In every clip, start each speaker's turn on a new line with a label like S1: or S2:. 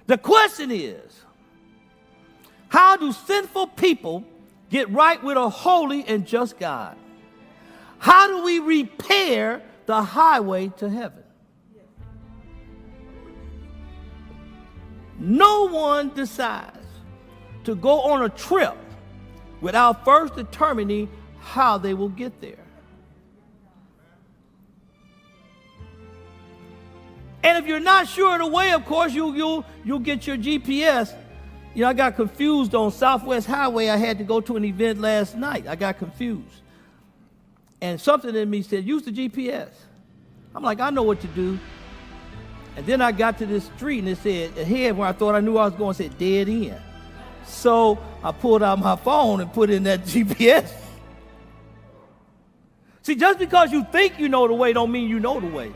S1: The question is, how do sinful people get right with a holy and just God? How do we repair the highway to heaven? No one decides to go on a trip without first determining how they will get there. And if you're not sure of the way, of course, you'll get your GPS. You know, I got confused on Southwest Highway. I had to go to an event last night. I got confused. And something in me said, use the GPS. I'm like, I know what to do. And then I got to this street and it said, ahead where I thought I knew I was going, said dead end. So I pulled out my phone and put in that GPS. See, just because you think you know the way don't mean you know the way.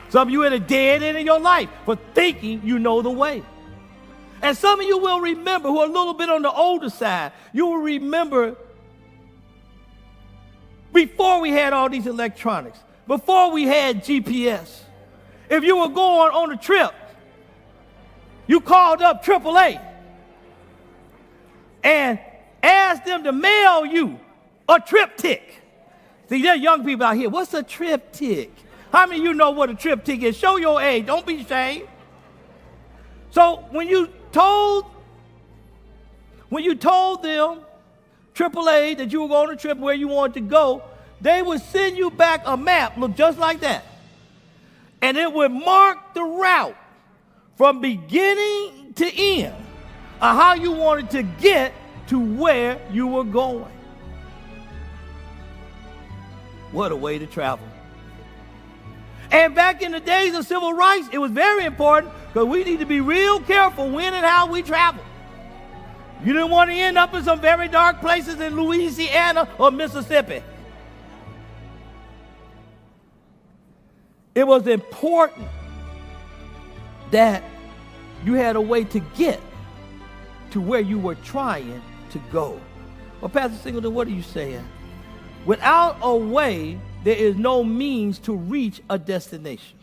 S1: Some of you in a dead end in your life for thinking you know the way. And some of you will remember, who are a little bit on the older side, you will remember before we had all these electronics, before we had GPS, if you were going on a trip, you called up AAA and asked them to mail you a triptych. See, there are young people out here. What's a triptych? How many of you know what a triptych is? Show your age. Don't be ashamed. So when you told them, AAA, that you were going on a trip where you wanted to go, they would send you back a map, look just like that. And it would mark the route from beginning to end of how you wanted to get to where you were going. What a way to travel. And back in the days of civil rights, it was very important because we need to be real careful when and how we travel. You didn't want to end up in some very dark places in Louisiana or Mississippi. It was important that you had a way to get to where you were trying to go. Well, Pastor Singleton, what are you saying? Without a way, there is no means to reach a destination.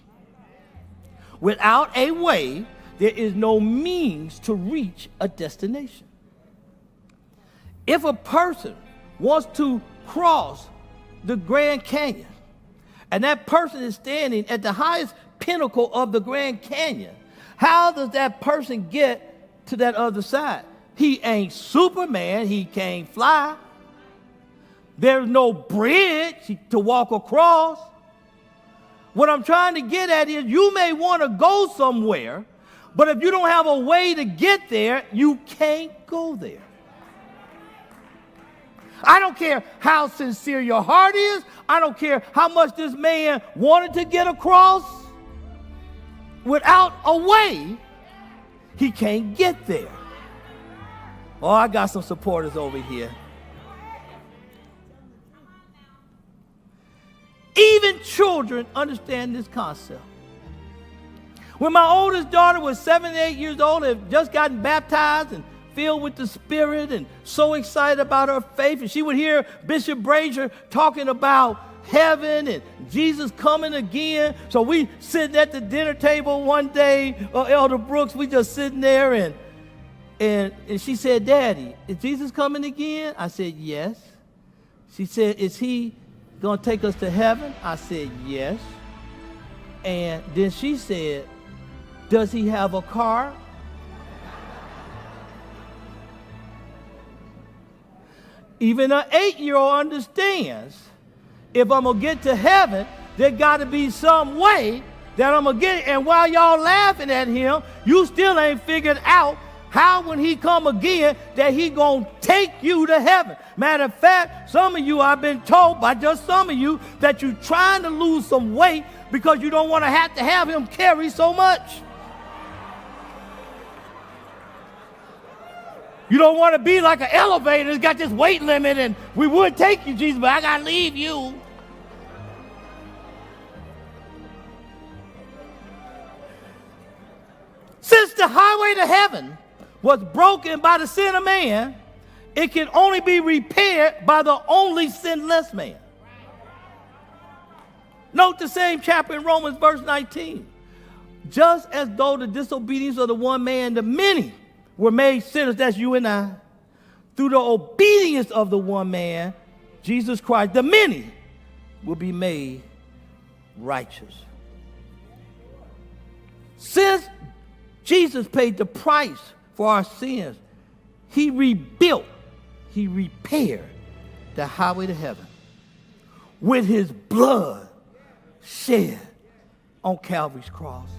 S1: Without a way, there is no means to reach a destination. If a person wants to cross the Grand Canyon, and that person is standing at the highest pinnacle of the Grand Canyon, how does that person get to that other side? He ain't Superman. He can't fly. There's no bridge to walk across. What I'm trying to get at is you may want to go somewhere, but if you don't have a way to get there, you can't go there. I don't care how sincere your heart is. I don't care how much this man wanted to get across. Without a way, he can't get there. Oh, I got some supporters over here. Even children understand this concept. When my oldest daughter was 7 and 8 years old, had just gotten baptized and filled with the Spirit and so excited about her faith, and she would hear Bishop Brazier talking about heaven and Jesus coming again. So we sitting at the dinner table one day, Elder Brooks, we just sitting there, and she said, Daddy, is Jesus coming again? I said, yes. She said, is he going to take us to heaven? I said, yes. And then she said, does he have a car? Even an 8-year-old understands if I'm going to get to heaven, there got to be some way that I'm going to get it. And while y'all laughing at him, you still ain't figured out how when he come again that he going to take you to heaven. Matter of fact, some of you, I've been told by just some of you that you're trying to lose some weight because you don't want to have him carry so much. You don't want to be like an elevator that's got this weight limit and we would take you, Jesus, but I got to leave you. Since the highway to heaven was broken by the sin of man, it can only be repaired by the only sinless man. Note the same chapter in Romans verse 19. just as though the disobedience of the one man, the many were made sinners, that's you and I, through the obedience of the one man, Jesus Christ, the many will be made righteous. Since Jesus paid the price for our sins, he rebuilt, he repaired the highway to heaven with his blood shed on Calvary's cross.